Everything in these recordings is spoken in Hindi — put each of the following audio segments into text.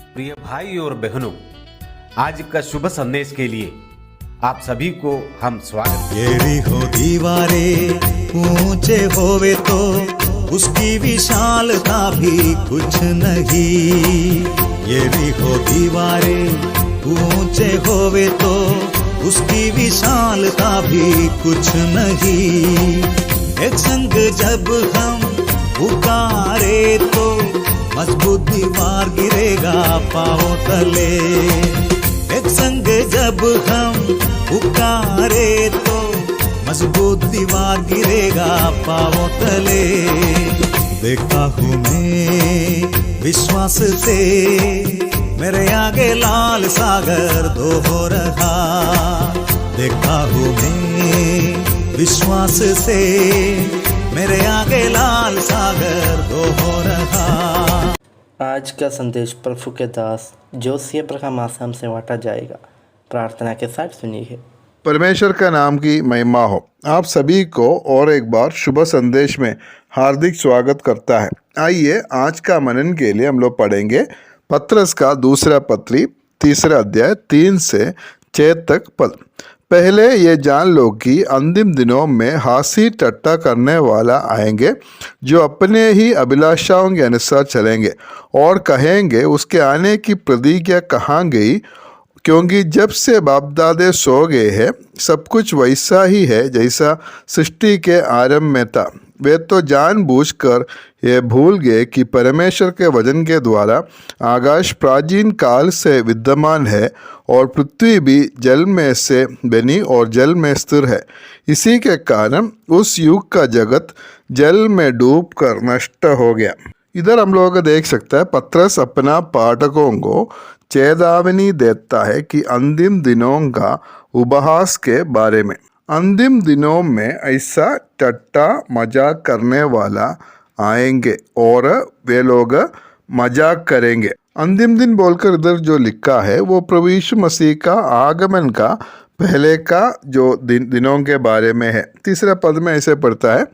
प्रिय भाई और बहनों, आज का शुभ संदेश के लिए आप सभी को हम स्वागत। यरीहो दीवारे ऊंचे होवे तो उसकी विशालता भी कुछ नहीं। यरीहो दीवारे ऊंचे होवे तो उसकी विशालता भी कुछ नहीं। एक संग जब हम पुकारे तो मजबूत दीवार गिरेगा पांव तले। एक संग जब हम पुकारे तो मजबूत दीवार गिरेगा पांव तले। देखता हूँ मैं विश्वास से मेरे आगे लाल सागर दो हो रहा। देखता हूँ मैं विश्वास से मेरे आगे लाल सागर दो हो रहा। आज का संदेश प्रभु के दास जोशिया प्रकाश आसाम से बांटा जाएगा। प्रार्थना के साथ सुनिए। परमेश्वर का नाम की महिमा हो। आप सभी को और एक बार शुभ संदेश में हार्दिक स्वागत करता है। आइए आज का मनन के लिए हम लोग पढ़ेंगे पत्रस का दूसरा पत्री 3 अध्याय 3 से 6 तक पद। पहले ये जान लो कि अंतिम दिनों में हासी टट्टा करने वाला आएंगे, जो अपने ही अभिलाषाओं के अनुसार चलेंगे और कहेंगे उसके आने की प्रतिज्ञा कहाँ गई, क्योंकि जब से बाप दादे सो गए हैं सब कुछ वैसा ही है जैसा सृष्टि के आरंभ में था। वे तो जानबूझकर ये भूल गए कि परमेश्वर के वचन के द्वारा आकाश प्राचीन काल से विद्यमान है और पृथ्वी भी जल में से बनी और जल में स्थिर है। इसी के कारण उस युग का जगत जल में डूब कर नष्ट हो गया। इधर हम लोग देख सकते हैं पत्रस अपना पाठकों को चेतावनी देता है कि अंतिम दिनों का उपहास के बारे में। अंतिम दिनों में ऐसा टट्टा मजाक करने वाला आएंगे और वे लोग मजाक करेंगे। अंतिम दिन बोलकर इधर जो लिखा है वो प्रभु यीशु मसीह का आगमन का पहले का जो दिनों के बारे में है। तीसरा पद में ऐसे पढ़ता है,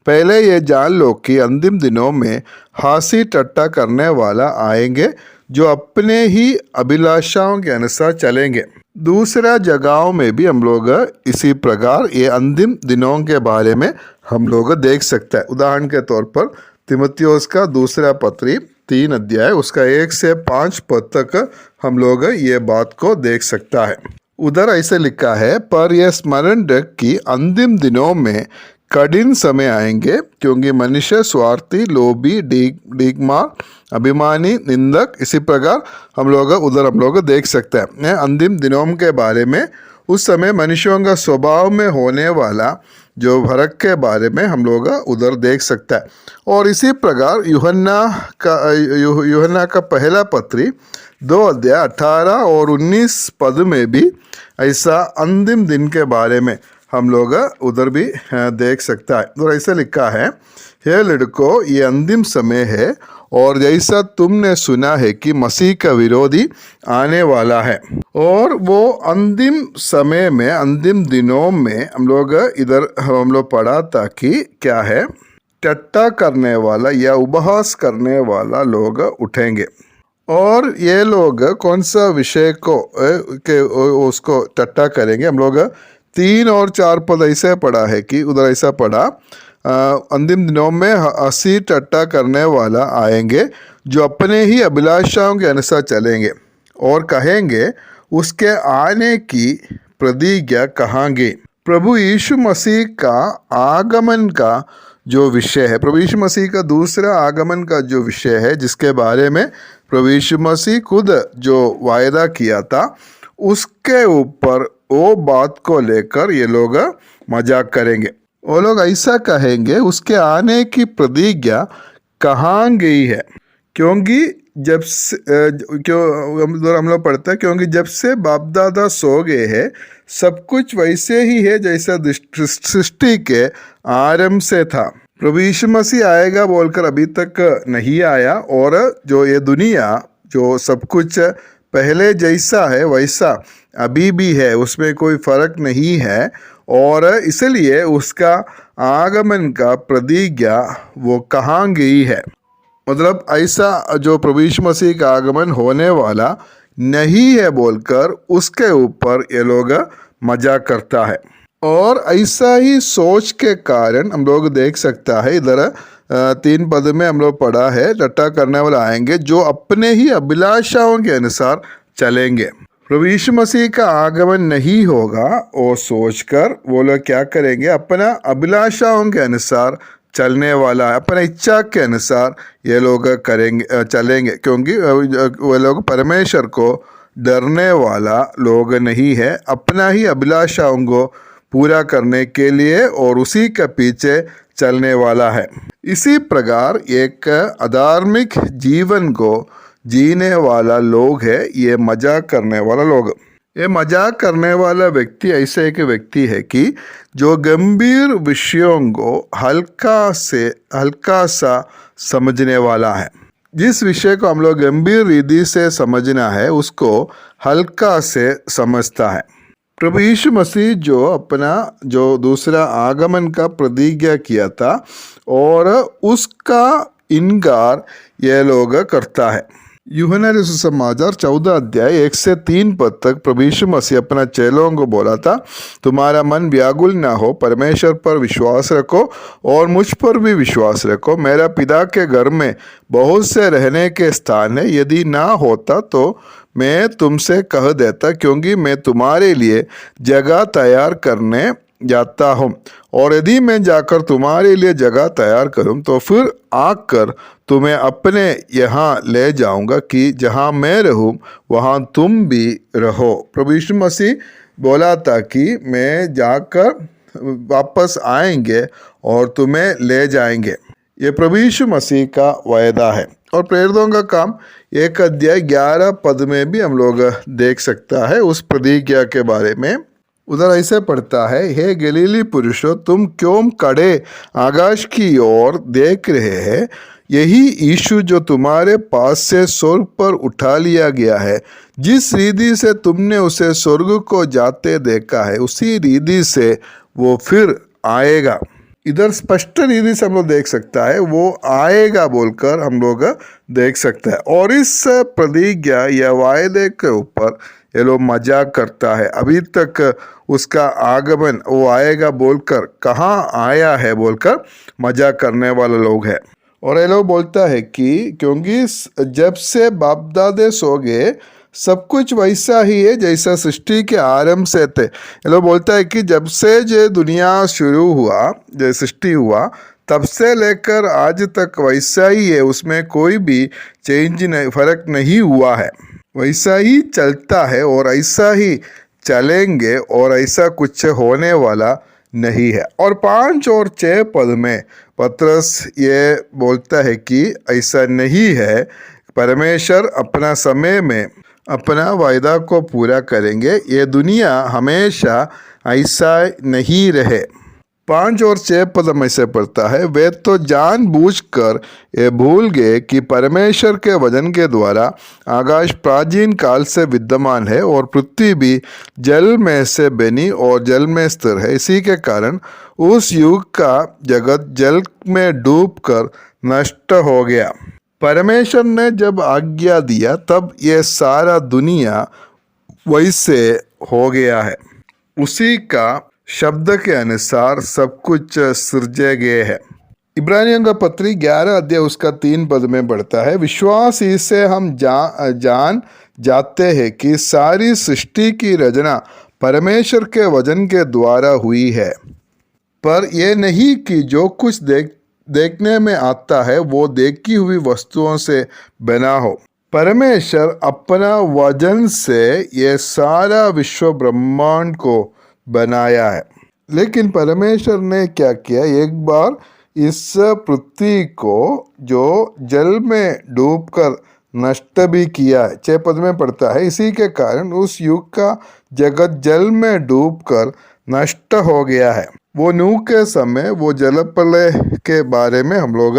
पहले ये जान लो कि अंतिम दिनों में हासी टट्टा करने वाला आएंगे, जो अपने ही अभिलाषाओं के अनुसार चलेंगे। दूसरा जगहों में भी हम लोग इसी प्रकार ये अंतिम दिनों के बारे में हम लोग देख सकते हैं। उदाहरण के तौर पर तीमुथियुस का दूसरा पत्री 3 अध्याय उसका 1 से 5 पद तक हम लोग ये बात को देख सकता है। उधर ऐसे लिखा है, पर यह स्मरण रख कि अंतिम दिनों में कठिन समय आएंगे, क्योंकि मनुष्य स्वार्थी, लोभी, डीकमार, अभिमानी, निंदक, इसी प्रकार हम लोग देख सकते हैं अंतिम दिनों के बारे में। उस समय मनुष्यों का स्वभाव में होने वाला जो फर्क के बारे में हम लोग उधर देख सकता है। और इसी प्रकार यूहन्ना का पहला पत्री 2 अध्याय 18 और 19 पद में भी ऐसा अंतिम दिन के बारे में हम लोग उधर भी देख सकता है। और ऐसे लिखा है, हे लड़कों, ये अंतिम समय है और जैसा तुमने सुना है कि मसीह का विरोधी आने वाला है। और वो अंतिम समय में अंतिम दिनों में हम लोग पढ़ा था कि क्या है, टट्टा करने वाला या उपहास करने वाला लोग उठेंगे। और ये लोग कौन सा विषय को उसको टट्टा करेंगे। हम लोग 3 और 4 पद ऐसे पढ़ा है कि उधर ऐसा पढ़ा, अंतिम दिनों में हंसी टट्टा करने वाला आएंगे, जो अपने ही अभिलाषाओं के अनुसार चलेंगे और कहेंगे उसके आने की प्रतिज्ञा कहाँ गई। प्रभु यीशु मसीह का आगमन का जो विषय है, प्रभु यीशु मसीह का दूसरा आगमन का जो विषय है, जिसके बारे में प्रभु यीशु मसीह खुद जो वायदा किया था, उसके ऊपर वो बात को लेकर ये लोग मजाक करेंगे। वो लोग ऐसा कहेंगे उसके आने की प्रतिज्ञा कहाँ गई है, क्योंकि जब से हम लोग पढ़ते हैं, क्योंकि जब से बाप दादा सो गए हैं सब कुछ वैसे ही है जैसा सृष्टि के आरंभ से था। प्रभु यीशु मसीह आएगा बोलकर अभी तक नहीं आया, और जो ये दुनिया जो सब कुछ पहले जैसा है वैसा अभी भी है, उसमें कोई फर्क नहीं है। और इसलिए उसका आगमन का प्रतिज्ञा वो कहाँ गई है। मतलब ऐसा जो प्रभु यीशु मसीह का आगमन होने वाला नहीं है बोलकर उसके ऊपर ये लोग मजाक करता है। और ऐसा ही सोच के कारण हम लोग देख सकता है इधर 3 पद में हम लोग पढ़ा है, रट्टा करने वाले आएंगे जो अपने ही अभिलाषाओं के अनुसार चलेंगे। प्रभु यीशु मसीह का आगमन नहीं होगा वो सोचकर वो लोग क्या करेंगे, अपना अभिलाषाओं के अनुसार चलने वाला है, अपने इच्छा के अनुसार ये लोग करेंगे चलेंगे, क्योंकि वो लोग परमेश्वर को डरने वाला लोग नहीं है, अपना ही अभिलाषाओं को पूरा करने के लिए और उसी के पीछे चलने वाला है। इसी प्रकार एक अधार्मिक जीवन को जीने वाला लोग है ये मजाक करने वाला लोग। ये मजाक करने वाला व्यक्ति ऐसे एक व्यक्ति है कि जो गंभीर विषयों को हल्का सा समझने वाला है। जिस विषय को हम लोग गंभीर रीति से समझना है उसको हल्का से समझता है। प्रभु यीशु मसीह जो दूसरा आगमन का प्रतिज्ञा किया था और उसका इनकार ये लोग करता है। यूहन्ना रसूल समाचार 14 अध्याय 1 से 3 पद तक प्रभु यीशु मसीह अपना चेलों को बोला था, तुम्हारा मन व्याकुल ना हो, परमेश्वर पर विश्वास रखो और मुझ पर भी विश्वास रखो। मेरा पिता के घर में बहुत से रहने के स्थान है, यदि ना होता तो मैं तुमसे कह देता, क्योंकि मैं तुम्हारे लिए जगह तैयार करने जाता हूँ। और यदि मैं जाकर तुम्हारे लिए जगह तैयार करूँ तो फिर आकर तुम्हें अपने यहाँ ले जाऊँगा कि जहाँ मैं रहूँ वहाँ तुम भी रहो। प्रभु यीशु मसीह बोला था कि मैं जाकर वापस आएंगे और तुम्हें ले जाएंगे। ये प्रभु यीशु मसीह का वायदा है। और प्रेरितों का काम 1 अध्याय 11 पद में भी हम लोग देख सकता है उस प्रतिज्ञा के बारे में। उधर ऐसे पढ़ता है, हे गलीली पुरुषों, तुम क्यों खड़े आकाश की ओर देख रहे हैं? यही यीशु जो तुम्हारे पास से स्वर्ग पर उठा लिया गया है, जिस रीति से तुमने उसे स्वर्ग को जाते देखा है उसी रीति से वो फिर आएगा। इधर स्पष्ट रीति से हम लोग देख सकता है वो आएगा बोलकर हम लोग देख सकता है। और इस प्रतिज्ञा या वायदे के ऊपर ये लोग मजाक करता है। अभी तक उसका आगमन वो आएगा बोलकर कहाँ आया है बोलकर मजाक करने वाले लोग हैं। और ये लोग बोलता है कि क्योंकि जब से बाप दादे सो गए सब कुछ वैसा ही है जैसा सृष्टि के आरंभ से थे। ये लोग बोलता है कि जब से जो दुनिया शुरू हुआ, जो सृष्टि हुआ, तब से लेकर आज तक वैसा ही है, उसमें कोई भी चेंज नहीं, फर्क नहीं हुआ है, वैसा ही चलता है और ऐसा ही चलेंगे और ऐसा कुछ होने वाला नहीं है। और 5 और 6 पद में पतरस ये बोलता है कि ऐसा नहीं है, परमेश्वर अपना समय में अपना वायदा को पूरा करेंगे, ये दुनिया हमेशा ऐसा नहीं रहे। 5 और 6 पद में से पढ़ता है, वे तो जानबूझकर ये भूल गए कि परमेश्वर के वचन के द्वारा आकाश प्राचीन काल से विद्यमान है और पृथ्वी भी जल में से बनी और जल में स्थिर है। इसी के कारण उस युग का जगत जल में डूबकर नष्ट हो गया। परमेश्वर ने जब आज्ञा दिया तब ये सारा दुनिया वैसे हो गया है, उसी का शब्द के अनुसार सब कुछ सृजे गए हैं। इब्रानियों का पत्री 11 अध्याय उसका 3 पद में बढ़ता है, विश्वास ही से हम जान जाते हैं कि सारी सृष्टि की रचना परमेश्वर के वचन के द्वारा हुई है, पर यह नहीं कि जो कुछ देखने में आता है वो देखी हुई वस्तुओं से बना हो। परमेश्वर अपना वचन से ये सारा विश्व ब्रह्मांड को बनाया है। लेकिन परमेश्वर ने क्या किया, एक बार इस पृथ्वी को जो जल में डूबकर नष्ट भी किया है। 6 पद में पढ़ता है, इसी के कारण उस युग का जगत जल में डूबकर नष्ट हो गया है। वो नूह के समय वो जल प्रलय के बारे में हम लोग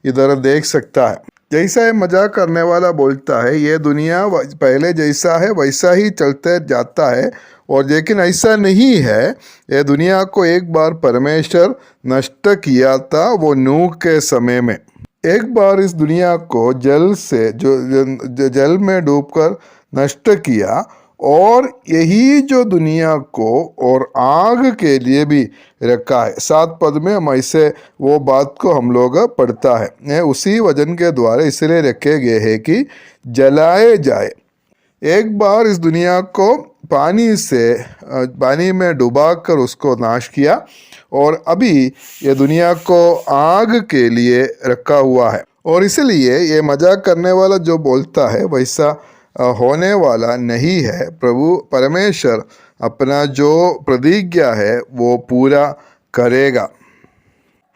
इधर देख सकता है। जैसा ये मजाक करने वाला बोलता है ये दुनिया पहले जैसा है वैसा ही चलते जाता है, और लेकिन ऐसा नहीं है। ये दुनिया को एक बार परमेश्वर नष्ट किया था वो नूह के समय में। एक बार इस दुनिया को जल में डूबकर नष्ट किया, और यही जो दुनिया को और आग के लिए भी रखा है। 7 पद में हम ऐसे वो बात को हम लोग पढ़ता है, उसी वजन के द्वारा इसलिए रखे गए हैं कि जलाए जाए। एक बार इस दुनिया को पानी में डुबा कर उसको नाश किया, और अभी ये दुनिया को आग के लिए रखा हुआ है। और इसलिए ये मजाक करने वाला जो बोलता है वैसा होने वाला नहीं है। प्रभु परमेश्वर अपना जो प्रतिज्ञा है वो पूरा करेगा।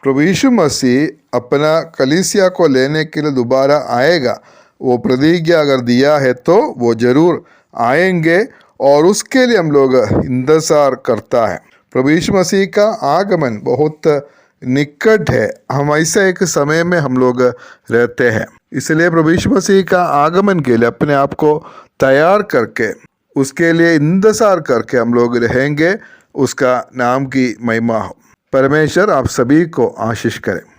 प्रभु यीशु मसीह अपना कलीसिया को लेने के लिए दोबारा आएगा। वो प्रतिज्ञा अगर दिया है तो वो जरूर आएंगे, और उसके लिए हम लोग इंतज़ार करता है। प्रभु यीशु मसीह का आगमन बहुत निकट है। हम ऐसे एक समय में हम लोग रहते हैं, इसलिए प्रभु यीशु मसीह का आगमन के लिए अपने आप को तैयार करके उसके लिए इंतज़ार करके हम लोग रहेंगे। उसका नाम की महिमा हो। परमेश्वर आप सभी को आशीष करें।